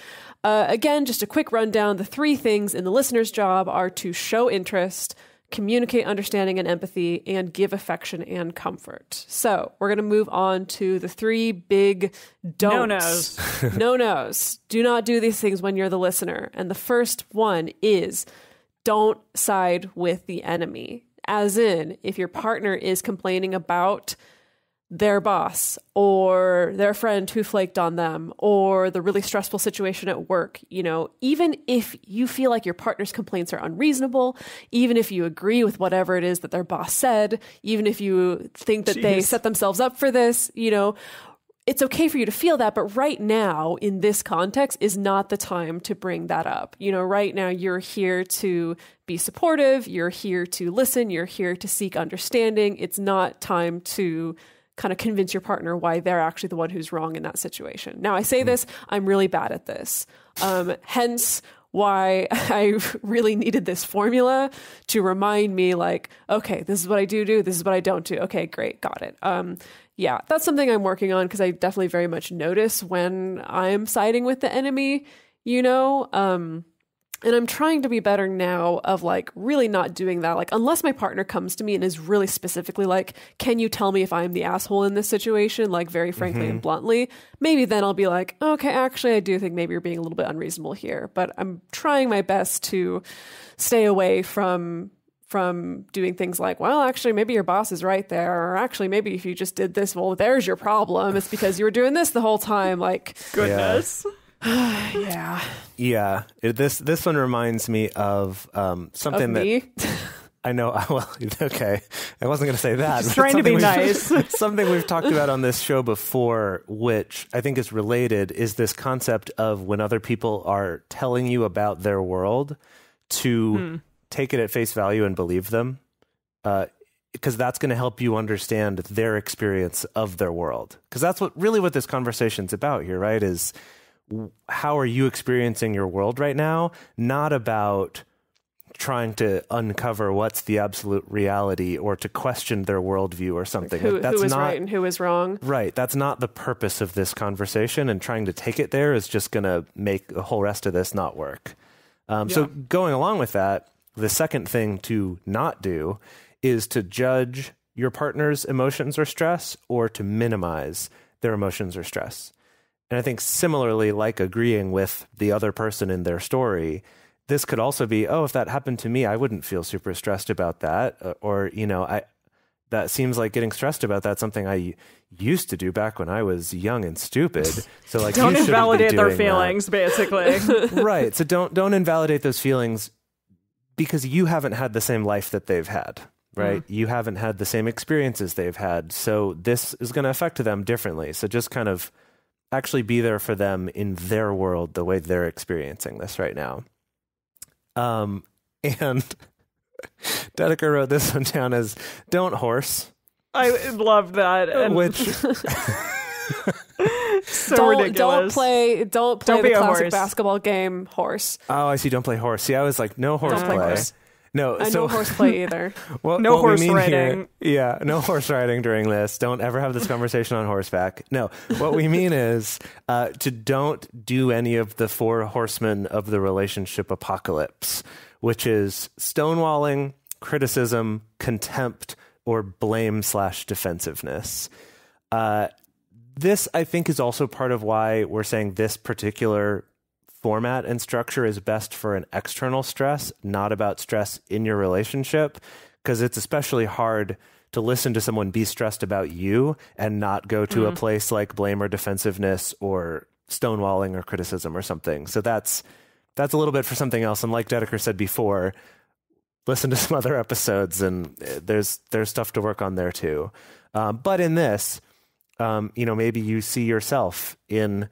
again, just a quick rundown. The 3 things in the listener's job are to show interest, communicate understanding and empathy, and give affection and comfort. So we're going to move on to the 3 big don'ts. No-nos. Do not do these things when you're the listener. And the first one is don't side with the enemy. As in, if your partner is complaining about their boss or their friend who flaked on them or the really stressful situation at work, even if you feel like your partner's complaints are unreasonable, even if you agree with whatever it is that their boss said, even if you think that they set themselves up for this, it's okay for you to feel that, but right now in this context is not the time to bring that up. You know, right now you're here to be supportive, you're here to listen, you're here to seek understanding. It's not time to kind of convince your partner why they're actually the one who's wrong in that situation. Now I say this, I'm really bad at this. Hence why I really needed this formula to remind me like, okay, this is what I do, this is what I don't do. Okay, great. Got it. Yeah, that's something I'm working on because I definitely very much notice when I'm siding with the enemy, you know? And I'm trying to be better now of like really not doing that. Like, unless my partner comes to me and is really specifically like, can you tell me if I'm the asshole in this situation? Like very frankly and bluntly, maybe then I'll be like, okay, actually, I do think maybe you're being a little bit unreasonable here, but I'm trying my best to stay away from doing things like, well, actually, maybe your boss is right there. Or actually, maybe if you just did this, well, there's your problem. It's because you were doing this the whole time. Like, goodness. Yeah. Yeah. This one reminds me of something that I know. Well, okay. I wasn't going to say that. Just trying to be nice. Something we've talked about on this show before, which I think is related, is this concept of when other people are telling you about their world to take it at face value and believe them. Because that's going to help you understand their experience of their world. Because that's what this conversation's about here, right? Is how are you experiencing your world right now? Not about trying to uncover what's the absolute reality or to question their worldview or something. Who is right and who is wrong. Right. That's not the purpose of this conversation, and trying to take it there is just going to make the whole rest of this not work. So going along with that, the second thing to not do is to judge your partner's emotions or stress or to minimize their emotions or stress. And I think similarly, like agreeing with the other person in their story, this could also be, oh, if that happened to me, I wouldn't feel super stressed about that. Or, you know, that seems like getting stressed about that's something I used to do back when I was young and stupid. So like, don't you invalidate their that. feelings, basically. Right. So don't invalidate those feelings because you haven't had the same life that they've had. Right. You haven't had the same experiences they've had. So this is going to affect them differently. So just kind of actually be there for them in their world the way they're experiencing this right now. And Dedeker wrote this one down as don't horse. I love that. And which so ridiculous. Don't play be the a classic horse. basketball game horse. Oh, I see. Don't play horse. See, I was like, no horse Don't play horse. No, I know horseplay either. No what horse we mean riding. Here, no horse riding during this. Don't ever have this conversation on horseback. No, what we mean is to don't do any of the four horsemen of the relationship apocalypse, which is stonewalling, criticism, contempt, or blame/defensiveness. This, I think, is also part of why we're saying this particular format and structure is best for an external stress, not about stress in your relationship, because it's especially hard to listen to someone be stressed about you and not go to a place like blame or defensiveness or stonewalling or criticism or something. So that's a little bit for something else. And like Dedeker said before, listen to some other episodes and there's stuff to work on there too. But in this, maybe you see yourself in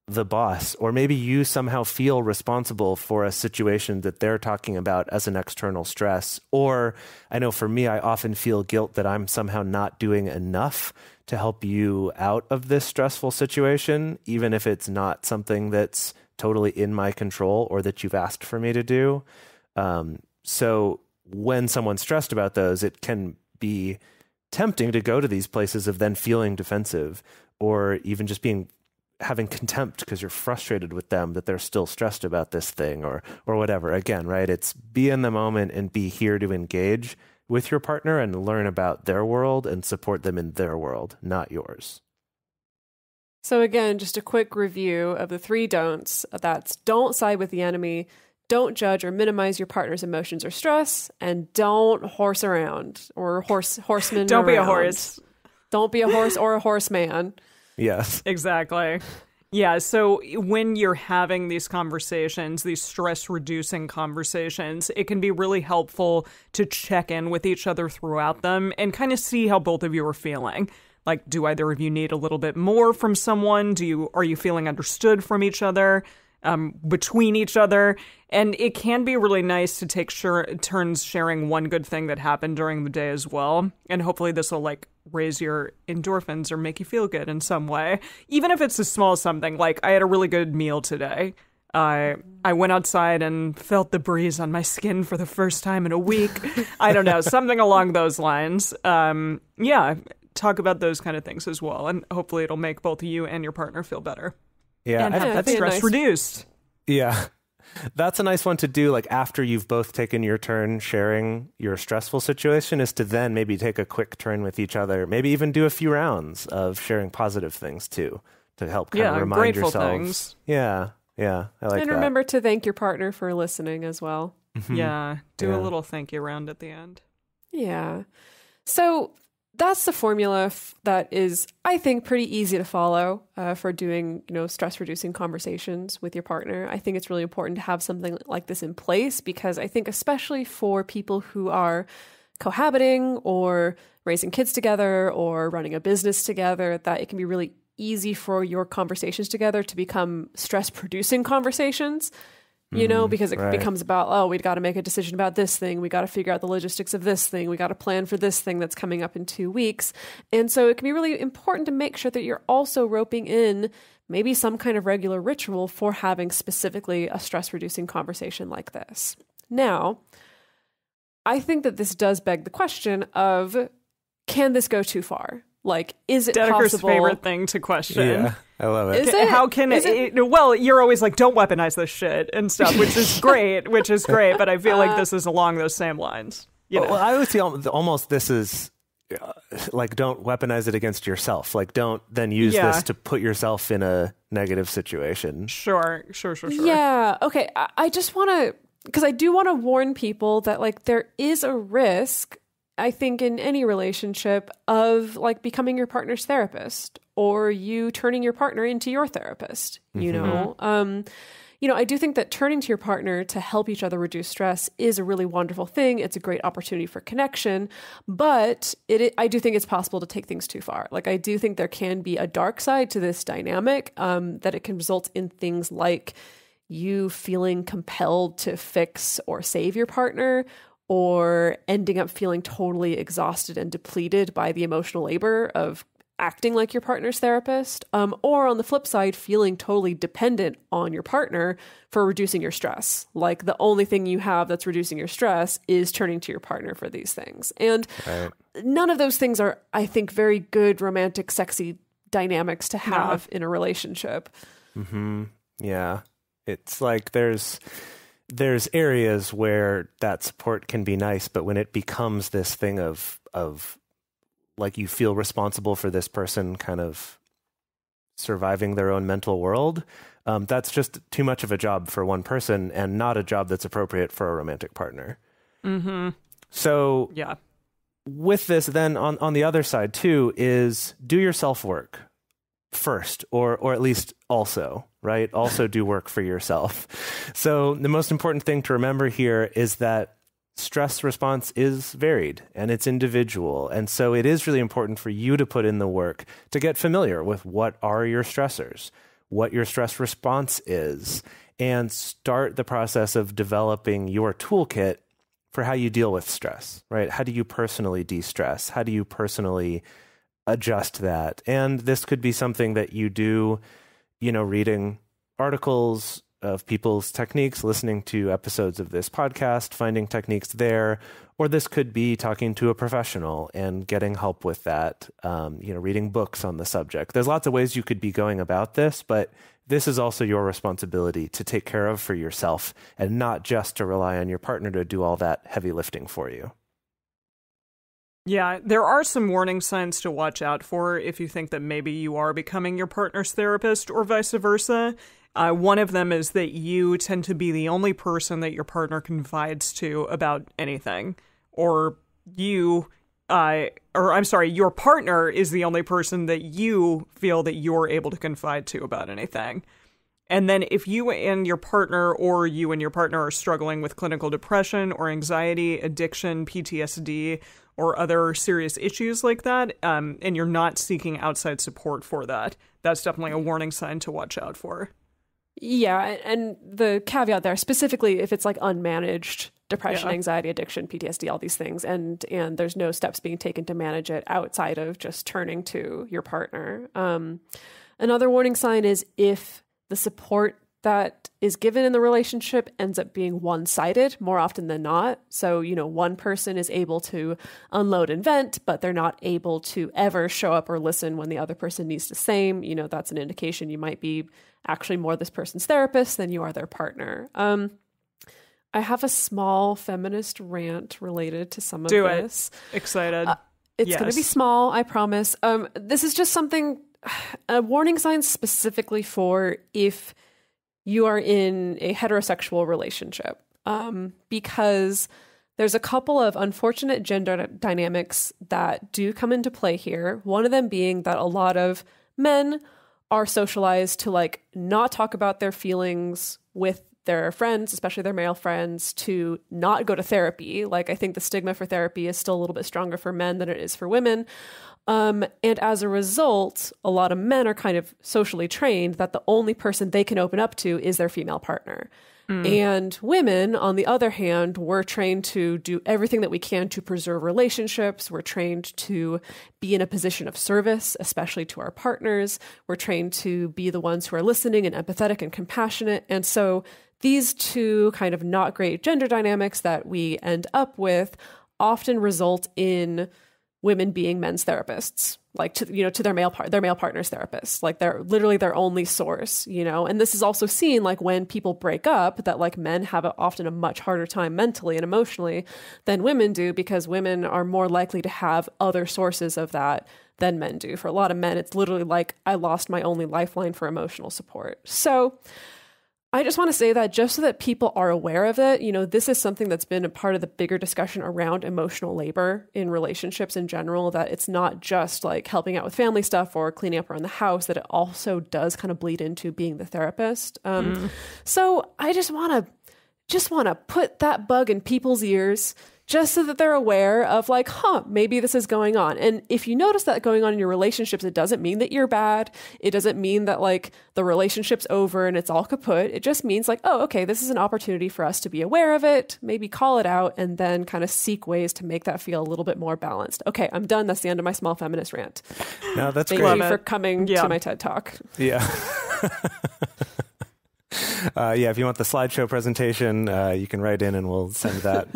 the boss, or maybe you somehow feel responsible for a situation that they're talking about as an external stress. Or I know for me, I often feel guilt that I'm somehow not doing enough to help you out of this stressful situation, even if it's not something that's totally in my control or that you've asked for me to do. So when someone's stressed about those, it can be tempting to go to these places of then feeling defensive or even just having contempt because you're frustrated with them that they're still stressed about this thing or whatever. Again, right? It's be in the moment and be here to engage with your partner and learn about their world and support them in their world, not yours. So again, just a quick review of the 3 don'ts. That's don't side with the enemy, don't judge or minimize your partner's emotions or stress, and don't horse around or horseman Don't around. be a horse. Don't be a horse or a horseman. Yes. Exactly. Yeah, so when you're having these conversations, these stress-reducing conversations, it can be really helpful to check in with each other throughout them and kind of see how both of you are feeling. Like, do either of you need a little bit more from someone? Are you feeling understood from each other, between each other? And it can be really nice to take turns sharing one good thing that happened during the day as well. And hopefully this will like raise your endorphins or make you feel good in some way. Even if it's a small something, like I had a really good meal today. I went outside and felt the breeze on my skin for the first time in a week. I don't know, something along those lines. Yeah, talk about those kind of things as well. And hopefully it'll make both you and your partner feel better. Yeah, and have that stress reduced. Yeah. That's a nice one to do, like after you've both taken your turn sharing your stressful situation, is to then maybe take a quick turn with each other, maybe even do a few rounds of sharing positive things too, to help kind of remind grateful yourselves. Things. Yeah, I like that. And remember to thank your partner for listening as well. Mm-hmm. Yeah, do a little thank you round at the end. Yeah. So that's the formula that is, I think, pretty easy to follow for doing, stress reducing conversations with your partner. I think it's really important to have something like this in place because I think especially for people who are cohabiting or raising kids together or running a business together, that it can be really easy for your conversations together to become stress producing conversations. Because it becomes about, we got to make a decision about this thing. We got to figure out the logistics of this thing. We got to plan for this thing that's coming up in 2 weeks. And so it can be really important to make sure that you're also roping in maybe some kind of regular ritual for having specifically a stress reducing conversation like this. Now, I think that this does beg the question of, can this go too far? Like, is it Dedeker's possible? favorite thing to question. Yeah, I love it. How can it? Well, you're always like, don't weaponize this shit and stuff, which is great, but I feel like this is along those same lines. Well, I would say almost this is like, don't weaponize it against yourself. Like, don't then use this to put yourself in a negative situation. Sure. Yeah. Okay. I just want to, because I do want to warn people that like there is a risk, I think, in any relationship of like becoming your partner's therapist or you turning your partner into your therapist, I do think that turning to your partner to help each other reduce stress is a really wonderful thing. It's a great opportunity for connection, but I do think it's possible to take things too far. Like, I do think there can be a dark side to this dynamic, that it can result in things like you feeling compelled to fix or save your partner, or ending up feeling totally exhausted and depleted by the emotional labor of acting like your partner's therapist, or on the flip side, feeling totally dependent on your partner for reducing your stress. Like, the only thing you have that's reducing your stress is turning to your partner for these things. And none of those things are, I think, very good, romantic, sexy dynamics to have in a relationship. Mm-hmm. Yeah. It's like there's areas where that support can be nice, but when it becomes this thing of like you feel responsible for this person kind of surviving their own mental world, that's just too much of a job for one person and not a job that's appropriate for a romantic partner. Mm-hmm. So with this, then on the other side too, is do your self-work first, or at least also, right? Also do work for yourself. So the most important thing to remember here is that stress response is varied and it's individual. And so it is really important for you to put in the work to get familiar with what are your stressors, what your stress response is, and start the process of developing your toolkit for how you deal with stress, right? How do you personally de-stress? How do you personally adjust that? And this could be something that you do, reading articles of people's techniques, listening to episodes of this podcast, finding techniques there, or this could be talking to a professional and getting help with that, reading books on the subject. There's lots of ways you could be going about this, but this is also your responsibility to take care of for yourself and not just to rely on your partner to do all that heavy lifting for you. Yeah, there are some warning signs to watch out for if you think that maybe you are becoming your partner's therapist or vice versa. One of them is that you tend to be the only person that your partner confides to about anything. Or your partner is the only person that you feel that you're able to confide to about anything. And then if you and your partner or you and your partner are struggling with clinical depression or anxiety, addiction, PTSD, or other serious issues like that, and you're not seeking outside support for that, that's definitely a warning sign to watch out for. Yeah, and the caveat there, specifically if it's like unmanaged depression, anxiety, addiction, PTSD, all these things, and there's no steps being taken to manage it outside of just turning to your partner. Another warning sign is if the support that is given in the relationship ends up being one-sided more often than not. So, one person is able to unload and vent, but they're not able to ever show up or listen when the other person needs the same. That's an indication you might be actually more this person's therapist than you are their partner. I have a small feminist rant related to some of this. Excited. It's going to be small, I promise. This is just something, a warning sign specifically for if you are in a heterosexual relationship, because there's a couple of unfortunate gender dynamics that do come into play here. One of them being that a lot of men are socialized to not talk about their feelings with their friends, especially their male friends, to not go to therapy. I think the stigma for therapy is still a little bit stronger for men than it is for women. And as a result, a lot of men are kind of socially trained that the only person they can open up to is their female partner. And women, on the other hand, we're trained to do everything that we can to preserve relationships. We're trained to be in a position of service, especially to our partners. We're trained to be the ones who are listening and empathetic and compassionate. And so these two kind of not great gender dynamics that we end up with often result in women being men's therapists, to their male partner's therapists, they're literally their only source, and this is also seen when people break up, that men have often a much harder time mentally and emotionally than women do, because women are more likely to have other sources of that than men do. For a lot of men, it's literally I lost my only lifeline for emotional support. So I just want to say that just so that people are aware of it, this is something that's been a part of the bigger discussion around emotional labor in relationships in general, that it's not just helping out with family stuff or cleaning up around the house, that it also does kind of bleed into being the therapist. So I just want to put that bug in people's ears, just so that they're aware of maybe this is going on. And if you notice that going on in your relationships, it doesn't mean that you're bad. It doesn't mean that the relationship's over and it's all kaput. It just means oh, okay, this is an opportunity for us to be aware of it, maybe call it out, and then kind of seek ways to make that feel a little bit more balanced. Okay, I'm done. That's the end of my small feminist rant. No, that's Thank great. you for coming to my TED Talk. Yeah. If you want the slideshow presentation, you can write in and we'll send that.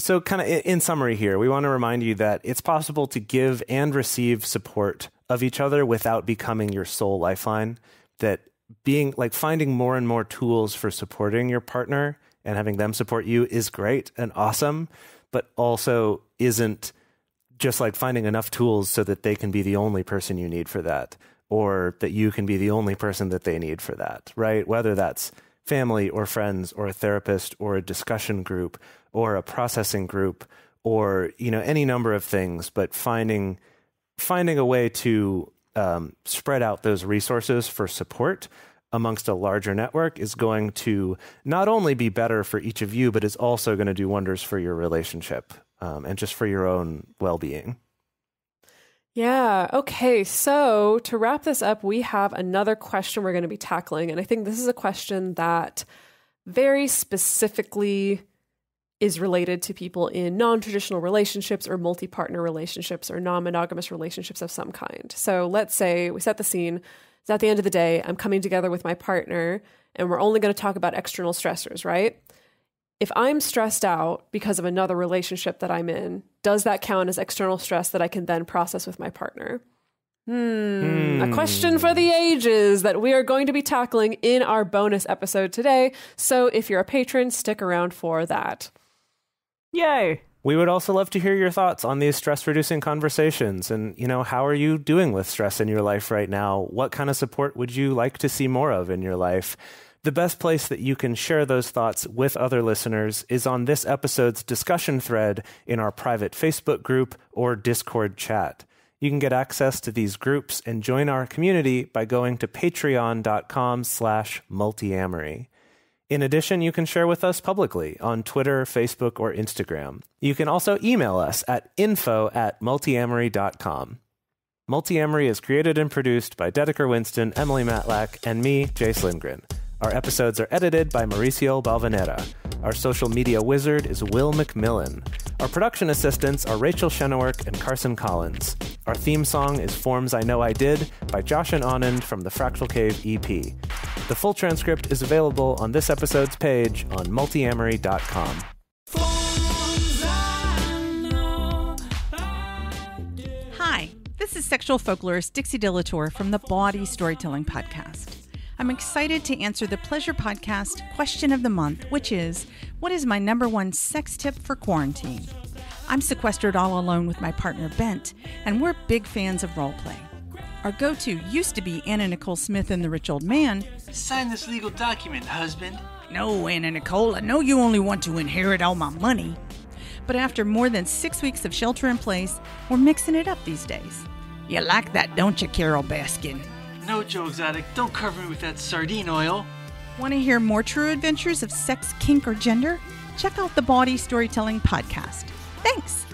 So kind of in summary here, we want to remind you that it's possible to give and receive support of each other without becoming your sole lifeline, that being finding more and more tools for supporting your partner and having them support you is great and awesome, but also isn't just finding enough tools so that they can be the only person you need for that, or that you can be the only person that they need for that, right? Whether that's family or friends or a therapist or a discussion group or a processing group or, any number of things, but finding a way to spread out those resources for support amongst a larger network is going to not only be better for each of you, but is also going to do wonders for your relationship and just for your own well-being. Yeah. Okay. So to wrap this up, we have another question we're going to be tackling. And I think this is a question that very specifically is related to people in non-traditional relationships or multi-partner relationships or non-monogamous relationships of some kind. So let's say we set the scene. It's at the end of the day, I'm coming together with my partner and we're only going to talk about external stressors, right? If I'm stressed out because of another relationship that I'm in, does that count as external stress that I can then process with my partner? A question for the ages that we are going to be tackling in our bonus episode today. So if you're a patron, stick around for that. Yay! We would also love to hear your thoughts on these stress-reducing conversations. And, how are you doing with stress in your life right now? What kind of support would you like to see more of in your life? The best place that you can share those thoughts with other listeners is on this episode's discussion thread in our private Facebook group or Discord chat. You can get access to these groups and join our community by going to patreon.com/multiamory. In addition, you can share with us publicly on Twitter, Facebook, or Instagram. You can also email us at info@multiamory.com. Multiamory is created and produced by Dedeker Winston, Emily Matlack, and me, Jace Lindgren. Our episodes are edited by Mauricio Balvanera. Our social media wizard is Will McMillan. Our production assistants are Rachel Shenowork and Carson Collins. Our theme song is Forms I Know I Did by Josh and Anand from the Fractal Cave EP. The full transcript is available on this episode's page on multiamory.com. Hi, this is sexual folklorist Dixie Dilator from the Body Storytelling Podcast. I'm excited to answer the Pleasure Podcast question of the month, which is, what is my number one sex tip for quarantine? I'm sequestered all alone with my partner Bent, and we're big fans of roleplay. Our go-to used to be Anna Nicole Smith and the Rich Old Man. Sign this legal document, husband. No, Anna Nicole, I know you only want to inherit all my money. But after more than 6 weeks of shelter in place, we're mixing it up these days. You like that, don't you, Carol Baskin? No, Joe Exotic, don't cover me with that sardine oil. Want to hear more true adventures of sex, kink, or gender? Check out the Body Storytelling Podcast. Thanks!